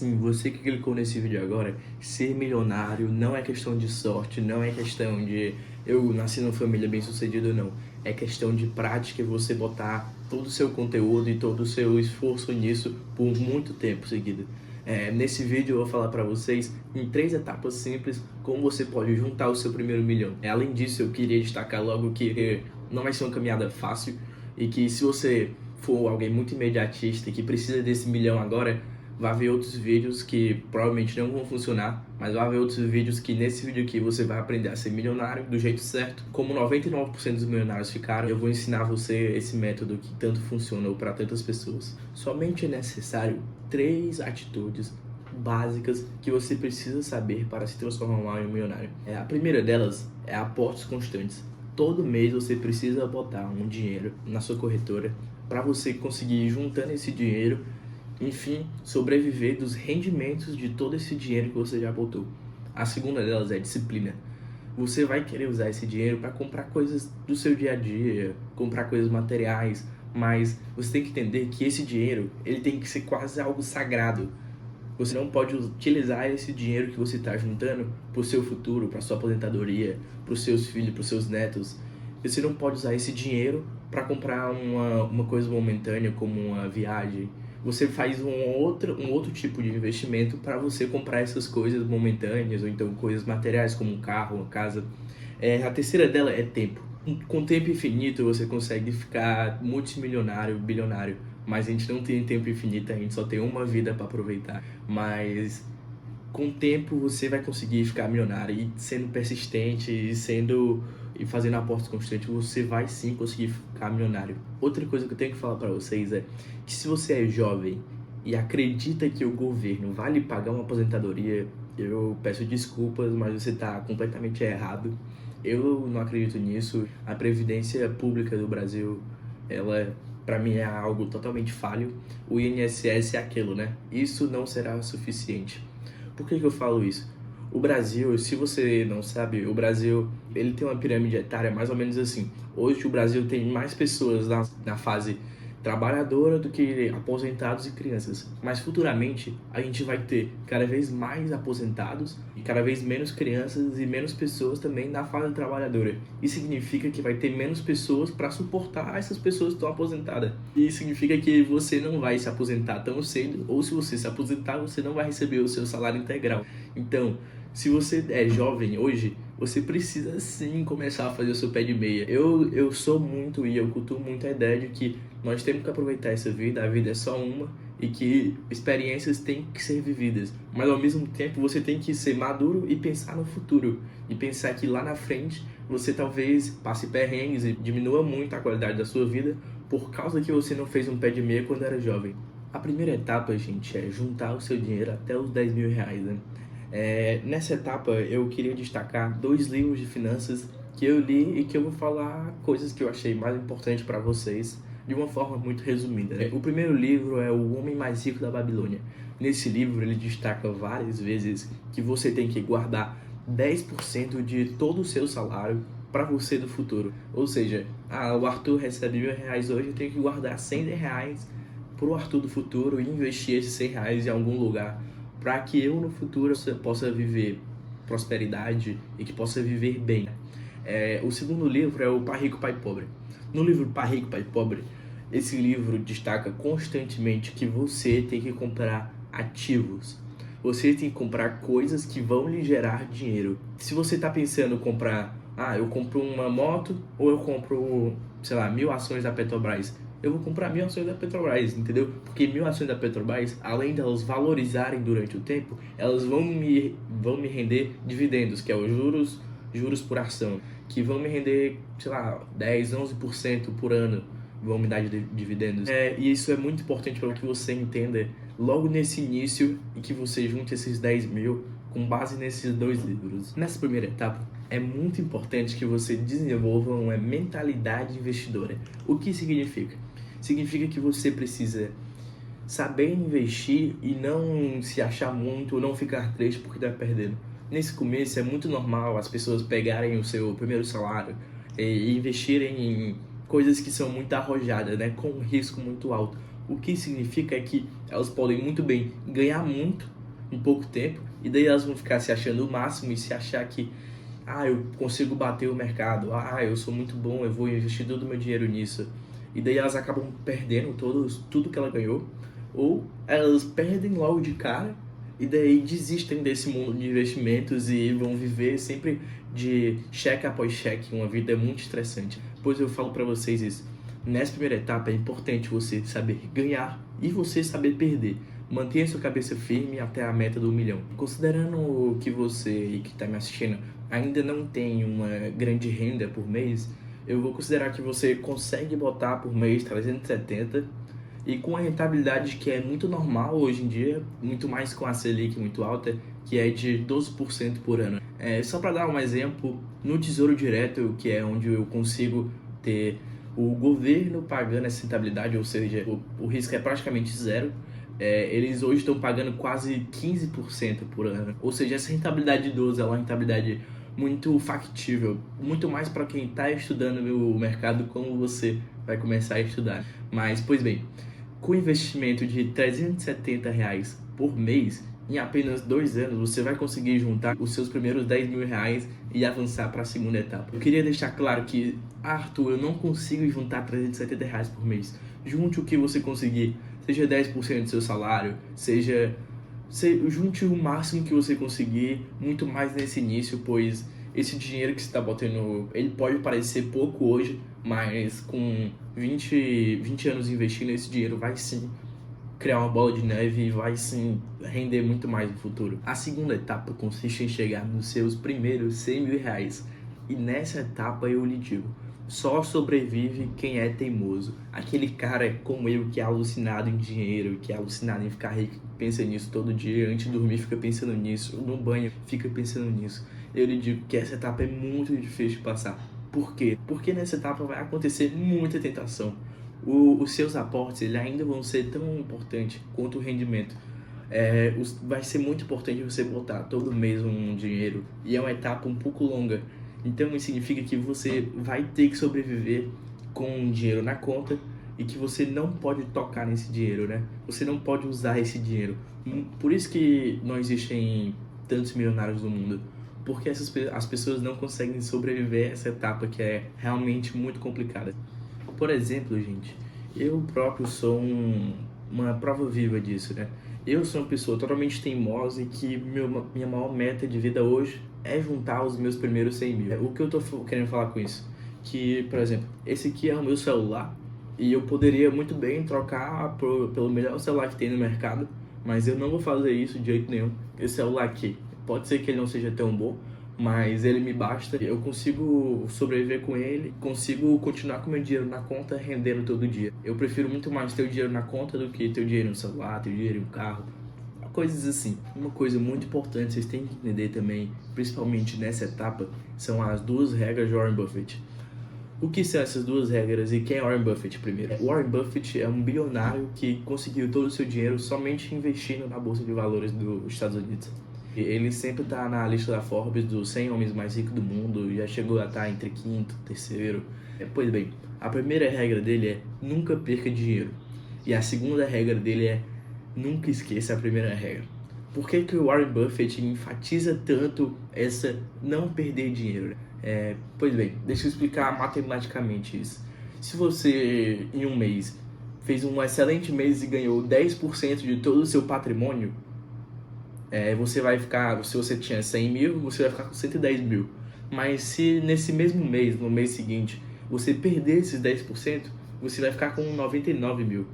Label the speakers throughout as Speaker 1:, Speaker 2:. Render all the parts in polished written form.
Speaker 1: Sim, você que clicou nesse vídeo agora, ser milionário não é questão de sorte, não é questão de eu nasci numa família bem-sucedida ou não. É questão de prática e você botar todo o seu conteúdo e todo o seu esforço nisso por muito tempo seguido. Nesse vídeo eu vou falar para vocês em 3 etapas simples como você pode juntar o seu primeiro milhão. Além disso, eu queria destacar logo que não vai ser uma caminhada fácil e que se você for alguém muito imediatista e que precisa desse milhão agora, vai ver outros vídeos que provavelmente não vão funcionar, mas vai ver outros vídeos que nesse vídeo aqui você vai aprender a ser milionário do jeito certo. Como 99% dos milionários ficaram, eu vou ensinar você esse método que tanto funciona para tantas pessoas. Somente é necessário 3 atitudes básicas que você precisa saber para se transformar em um milionário. A primeira delas é aportes constantes. Todo mês você precisa botar um dinheiro na sua corretora para você conseguir ir juntando esse dinheiro, enfim, sobreviver dos rendimentos de todo esse dinheiro que você já botou. A segunda delas é disciplina. Você vai querer usar esse dinheiro para comprar coisas do seu dia a dia, comprar coisas materiais, mas você tem que entender que esse dinheiro ele tem que ser quase algo sagrado. Você não pode utilizar esse dinheiro que você está juntando para o seu futuro, para sua aposentadoria, para os seus filhos, para os seus netos. Você não pode usar esse dinheiro para comprar uma coisa momentânea, como uma viagem. Você faz um outro tipo de investimento para você comprar essas coisas momentâneas, ou então coisas materiais, como um carro, uma casa. A terceira dela é tempo. Com tempo infinito você consegue ficar multimilionário, bilionário. Mas a gente não tem tempo infinito, a gente só tem uma vida para aproveitar. Mas com o tempo você vai conseguir ficar milionário, e sendo persistente e fazendo apostas constantes, você vai sim conseguir ficar milionário. Outra coisa que eu tenho que falar para vocês é que se você é jovem e acredita que o governo vai lhe pagar uma aposentadoria, eu peço desculpas, mas você está completamente errado. Eu não acredito nisso. A Previdência Pública do Brasil, ela, para mim, é algo totalmente falho. O INSS é aquilo, né? Isso não será suficiente. Por que eu falo isso? O Brasil, se você não sabe, o Brasil ele tem uma pirâmide etária mais ou menos assim. Hoje o Brasil tem mais pessoas na fase trabalhadora do que aposentados e crianças. Mas futuramente a gente vai ter cada vez mais aposentados e cada vez menos crianças e menos pessoas também na fase trabalhadora. Isso significa que vai ter menos pessoas para suportar essas pessoas que estão aposentadas. E isso significa que você não vai se aposentar tão cedo, ou se você se aposentar, você não vai receber o seu salário integral. Então, se você é jovem hoje, você precisa sim começar a fazer o seu pé de meia. Eu sou muito e eu cultuo muito a ideia de que nós temos que aproveitar essa vida, a vida é só uma, e que experiências têm que ser vividas. Mas ao mesmo tempo você tem que ser maduro e pensar no futuro. E pensar que lá na frente você talvez passe perrengues e diminua muito a qualidade da sua vida por causa que você não fez um pé de meia quando era jovem. A primeira etapa, gente, é juntar o seu dinheiro até os 10 mil reais, né? Nessa etapa eu queria destacar 2 livros de finanças que eu li e que eu vou falar coisas que eu achei mais importantes para vocês de uma forma muito resumida, né? O primeiro livro é O Homem Mais Rico da Babilônia. Nesse livro ele destaca várias vezes que você tem que guardar 10% de todo o seu salário para você do futuro. Ou seja, o Arthur recebe R$ 1.000 hoje, eu tenho que guardar R$ 100 para o Arthur do futuro e investir esses R$ 100 em algum lugar, para que eu no futuro possa viver prosperidade e que possa viver bem. O segundo livro é o Pai Rico, Pai Pobre. No livro Pai Rico, Pai Pobre, esse livro destaca constantemente que você tem que comprar ativos. Você tem que comprar coisas que vão lhe gerar dinheiro. Se você está pensando em comprar, eu compro uma moto ou eu compro, sei lá, 1.000 ações da Petrobras, eu vou comprar 1.000 ações da Petrobras, entendeu? Porque 1.000 ações da Petrobras, além de elas valorizarem durante o tempo, elas vão me render dividendos, que é os juros por ação, que vão me render, sei lá, 10, 11% por ano, vão me dar de dividendos. E isso é muito importante para que você entenda logo nesse início e que você junte esses 10 mil com base nesses 2 livros. Nessa primeira etapa, é muito importante que você desenvolva uma mentalidade investidora. O que significa? Significa que você precisa saber investir e não se achar muito ou não ficar triste porque está perdendo. Nesse começo é muito normal as pessoas pegarem o seu primeiro salário e investirem em coisas que são muito arrojadas, né, com um risco muito alto. O que significa é que elas podem muito bem ganhar muito em pouco tempo, e daí elas vão ficar se achando o máximo e se achar que eu consigo bater o mercado, eu sou muito bom, eu vou investir todo o meu dinheiro nisso. E daí elas acabam perdendo tudo que ela ganhou, ou elas perdem logo de cara e daí desistem desse mundo de investimentos e vão viver sempre de cheque após cheque, uma vida muito estressante. Pois eu falo pra vocês isso, nessa primeira etapa é importante você saber ganhar e você saber perder. Mantenha sua cabeça firme até a meta do 1 milhão. Considerando que você que está me assistindo ainda não tem uma grande renda por mês, eu vou considerar que você consegue botar por mês 370 e com a rentabilidade que é muito normal hoje em dia, muito mais com a Selic muito alta, que é de 12% por ano. Só para dar um exemplo, no Tesouro Direto, que é onde eu consigo ter o governo pagando essa rentabilidade, ou seja, o risco é praticamente zero, eles hoje estão pagando quase 15% por ano. Ou seja, essa rentabilidade de 12 é uma rentabilidade muito factível, muito mais para quem está estudando o mercado como você vai começar a estudar. Mas, pois bem, com investimento de R$370 por mês, em apenas 2 anos você vai conseguir juntar os seus primeiros R$10.000 e avançar para a segunda etapa. Eu queria deixar claro que, Arthur, eu não consigo juntar R$370 por mês. Junte o que você conseguir, seja 10% do seu salário, junte o máximo que você conseguir, muito mais nesse início, pois esse dinheiro que você está botando, ele pode parecer pouco hoje, mas com 20 anos investindo, esse dinheiro vai sim criar uma bola de neve e vai sim render muito mais no futuro. A segunda etapa consiste em chegar nos seus primeiros R$100.000. E nessa etapa eu lhe digo, só sobrevive quem é teimoso. Aquele cara como eu que é alucinado em dinheiro, que é alucinado em ficar rico, pensa nisso todo dia, antes de dormir fica pensando nisso, no banho fica pensando nisso. Eu lhe digo que essa etapa é muito difícil de passar. Por quê? Porque nessa etapa vai acontecer muita tentação. Os seus aportes eles ainda vão ser tão importantes quanto o rendimento. Vai ser muito importante você botar todo mês um dinheiro, e é uma etapa um pouco longa. Então isso significa que você vai ter que sobreviver com dinheiro na conta e que você não pode tocar nesse dinheiro, né? Você não pode usar esse dinheiro. Por isso que não existem tantos milionários no mundo, porque as pessoas não conseguem sobreviver a essa etapa que é realmente muito complicada. Por exemplo, gente, eu próprio sou uma prova viva disso, né? Eu sou uma pessoa totalmente teimosa e que minha maior meta de vida hoje é juntar os meus primeiros 100 mil. O que eu tô querendo falar com isso? Que, por exemplo, esse aqui é o meu celular e eu poderia muito bem trocar pelo melhor celular que tem no mercado, mas eu não vou fazer isso de jeito nenhum. Esse celular aqui, pode ser que ele não seja tão bom, mas ele me basta, eu consigo sobreviver com ele, consigo continuar com meu dinheiro na conta rendendo todo dia. Eu prefiro muito mais ter o dinheiro na conta do que ter o dinheiro no celular, ter o dinheiro em um carro, coisas assim. Uma coisa muito importante, vocês têm que entender também, principalmente nessa etapa, são as 2 regras de Warren Buffett. O que são essas 2 regras e quem é Warren Buffett primeiro? Warren Buffett é um bilionário que conseguiu todo o seu dinheiro somente investindo na Bolsa de Valores dos Estados Unidos. Ele sempre está na lista da Forbes dos 100 homens mais ricos do mundo, já chegou a estar entre quinto, terceiro. Pois bem, a primeira regra dele é nunca perca dinheiro. E a segunda regra dele é nunca esqueça a primeira regra. Por que o Warren Buffett enfatiza tanto essa não perder dinheiro? Pois bem, deixa eu explicar matematicamente isso. Se você, em um mês, fez um excelente mês e ganhou 10% de todo o seu patrimônio, você vai ficar, se você tinha 100 mil, você vai ficar com 110 mil. Mas se nesse mesmo mês, no mês seguinte, você perder esses 10%, você vai ficar com 99 mil.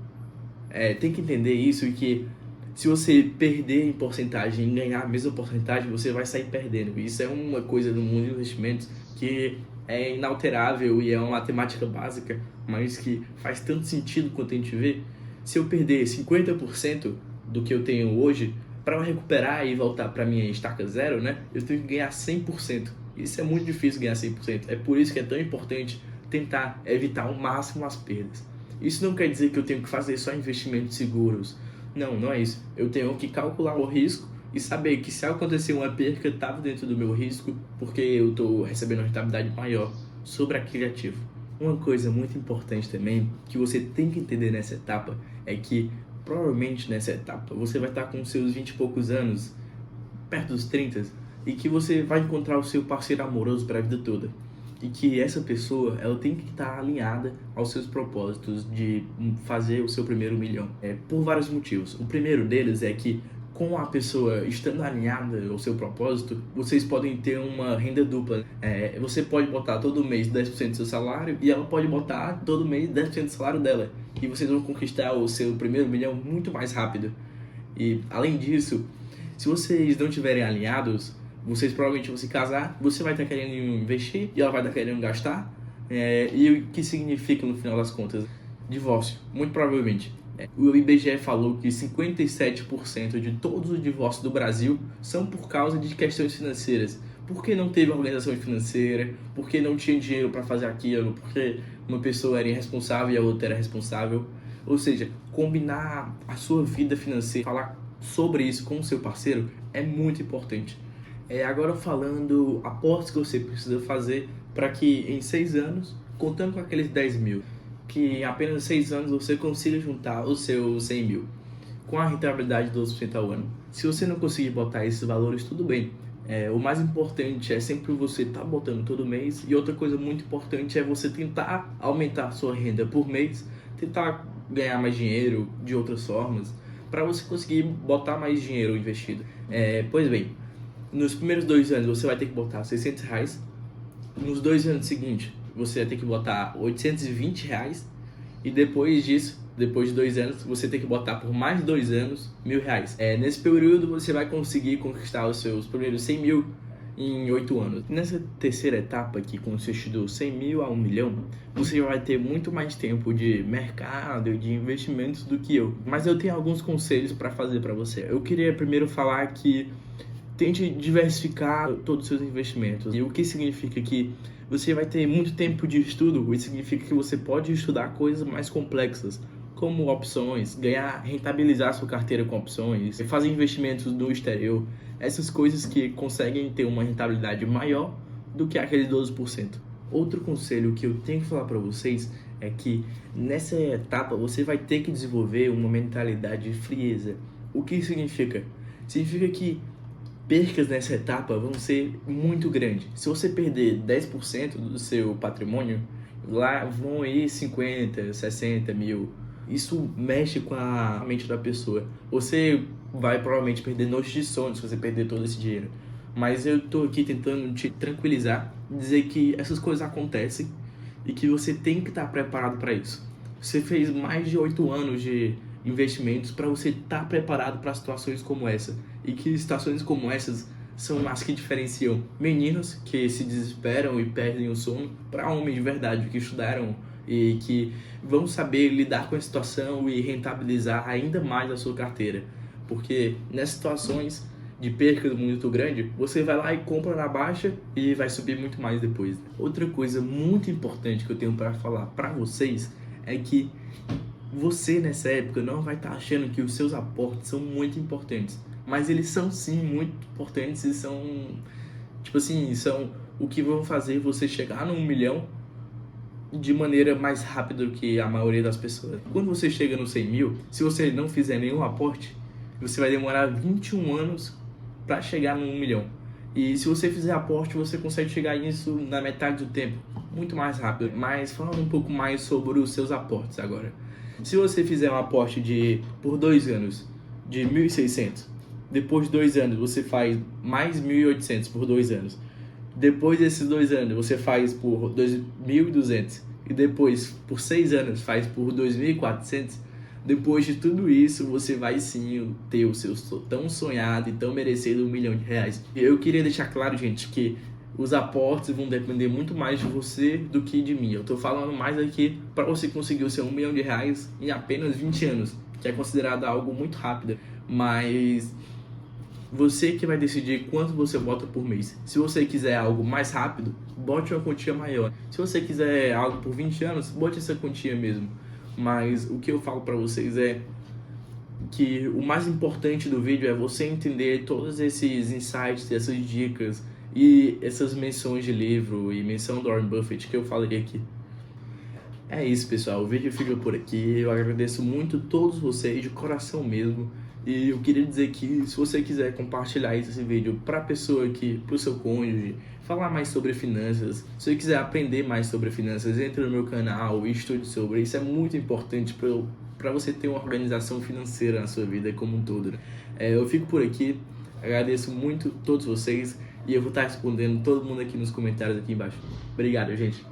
Speaker 1: Tem que entender isso e que se você perder em porcentagem e ganhar a mesma porcentagem, você vai sair perdendo. Isso é uma coisa do mundo de investimentos que é inalterável e é uma matemática básica, mas que faz tanto sentido quanto a gente vê. Se eu perder 50% do que eu tenho hoje, para eu recuperar e voltar para minha estaca zero, né, eu tenho que ganhar 100%. Isso é muito difícil ganhar 100%. É por isso que é tão importante tentar evitar ao máximo as perdas. Isso não quer dizer que eu tenho que fazer só investimentos seguros. Não, não é isso. Eu tenho que calcular o risco e saber que se acontecer uma perca, estava dentro do meu risco, porque eu estou recebendo uma rentabilidade maior sobre aquele ativo. Uma coisa muito importante também, que você tem que entender nessa etapa, é que provavelmente nessa etapa você vai estar com seus 20 e poucos anos, perto dos 30, e que você vai encontrar o seu parceiro amoroso para a vida toda. E que essa pessoa, ela tem que estar alinhada aos seus propósitos de fazer o seu primeiro milhão. Por vários motivos. O primeiro deles é que, com a pessoa estando alinhada ao seu propósito, vocês podem ter uma renda dupla. Você pode botar todo mês 10% do seu salário e ela pode botar todo mês 10% do salário dela. E vocês vão conquistar o seu primeiro milhão muito mais rápido. E, além disso, se vocês não estiverem alinhados, vocês provavelmente vão se casar, você vai estar querendo investir e ela vai estar querendo gastar. E o que significa, no final das contas? Divórcio, muito provavelmente. O IBGE falou que 57% de todos os divórcios do Brasil são por causa de questões financeiras. Porque não teve organização financeira, porque não tinha dinheiro para fazer aquilo, porque uma pessoa era irresponsável e a outra era responsável. Ou seja, combinar a sua vida financeira, falar sobre isso com o seu parceiro é muito importante. Agora falando aportes que você precisa fazer para que em 6 anos, contando com aqueles 10 mil, que em apenas 6 anos você consiga juntar os seus 100 mil, com a rentabilidade de 12% ao ano. Se você não conseguir botar esses valores, tudo bem. O mais importante é sempre você estar botando todo mês. E outra coisa muito importante é você tentar aumentar a sua renda por mês, tentar ganhar mais dinheiro de outras formas, para você conseguir botar mais dinheiro investido. Pois bem, nos primeiros 2 anos você vai ter que botar R$600. Nos 2 anos seguintes você vai ter que botar R$820. E depois disso, depois de 2 anos, você tem que botar por mais 2 anos R$1.000. Nesse período você vai conseguir conquistar os seus primeiros 100 mil em 8 anos. Nessa terceira etapa que consiste do 100 mil a 1 milhão, você vai ter muito mais tempo de mercado e de investimentos do que eu. Mas eu tenho alguns conselhos para fazer para você. Eu queria primeiro falar que tente diversificar todos os seus investimentos. E o que significa que você vai ter muito tempo de estudo, isso significa que você pode estudar coisas mais complexas, como opções, rentabilizar sua carteira com opções, fazer investimentos no exterior, essas coisas que conseguem ter uma rentabilidade maior do que aquele 12%. Outro conselho que eu tenho que falar para vocês é que nessa etapa você vai ter que desenvolver uma mentalidade de frieza. O que significa? Significa que percas nessa etapa vão ser muito grandes. Se você perder 10% do seu patrimônio, lá vão ir 50, 60 mil. Isso mexe com a mente da pessoa. Você vai provavelmente perder noites de sono se você perder todo esse dinheiro. Mas eu tô aqui tentando te tranquilizar, dizer que essas coisas acontecem e que você tem que estar preparado para isso. Você fez mais de 8 anos de investimentos para você estar preparado para situações como essa. E que situações como essas são as que diferenciam meninos que se desesperam e perdem o sono para homens de verdade que estudaram e que vão saber lidar com a situação e rentabilizar ainda mais a sua carteira. Porque nessas situações de perca muito grande, você vai lá e compra na baixa e vai subir muito mais depois. Outra coisa muito importante que eu tenho para falar para vocês é que você nessa época não vai estar achando que os seus aportes são muito importantes, mas eles são sim muito importantes e são, tipo assim, são o que vão fazer você chegar no 1 milhão de maneira mais rápida do que a maioria das pessoas. Quando você chega no 100 mil, se você não fizer nenhum aporte, você vai demorar 21 anos para chegar no 1 milhão. E se você fizer aporte, você consegue chegar nisso na metade do tempo, muito mais rápido. Mas falando um pouco mais sobre os seus aportes agora. Se você fizer um aporte por 2 anos de 1.600, depois de 2 anos você faz mais 1.800 por 2 anos. Depois desses 2 anos você faz por 2.200 e depois por 6 anos faz por 2.400. Depois de tudo isso você vai sim ter o seu tão sonhado e tão merecido R$1 milhão. Eu queria deixar claro, gente, que os aportes vão depender muito mais de você do que de mim. Eu tô falando mais aqui para você conseguir o seu R$1 milhão em apenas 20 anos, que é considerado algo muito rápido. Mas você que vai decidir quanto você bota por mês. Se você quiser algo mais rápido, bote uma quantia maior. Se você quiser algo por 20 anos, bote essa quantia mesmo. Mas o que eu falo para vocês é que o mais importante do vídeo é você entender todos esses insights, essas dicas e essas menções de livro e menção do Warren Buffett que eu falei aqui. É isso, pessoal. O vídeo fica por aqui. Eu agradeço muito todos vocês, de coração mesmo. E eu queria dizer que se você quiser compartilhar esse vídeo para pessoa que, para o seu cônjuge, falar mais sobre finanças, se você quiser aprender mais sobre finanças, entre no meu canal e estude sobre. Isso é muito importante para você ter uma organização financeira na sua vida como um todo, né? Eu fico por aqui. Agradeço muito todos vocês e eu vou estar respondendo todo mundo aqui nos comentários aqui embaixo. Obrigado, gente.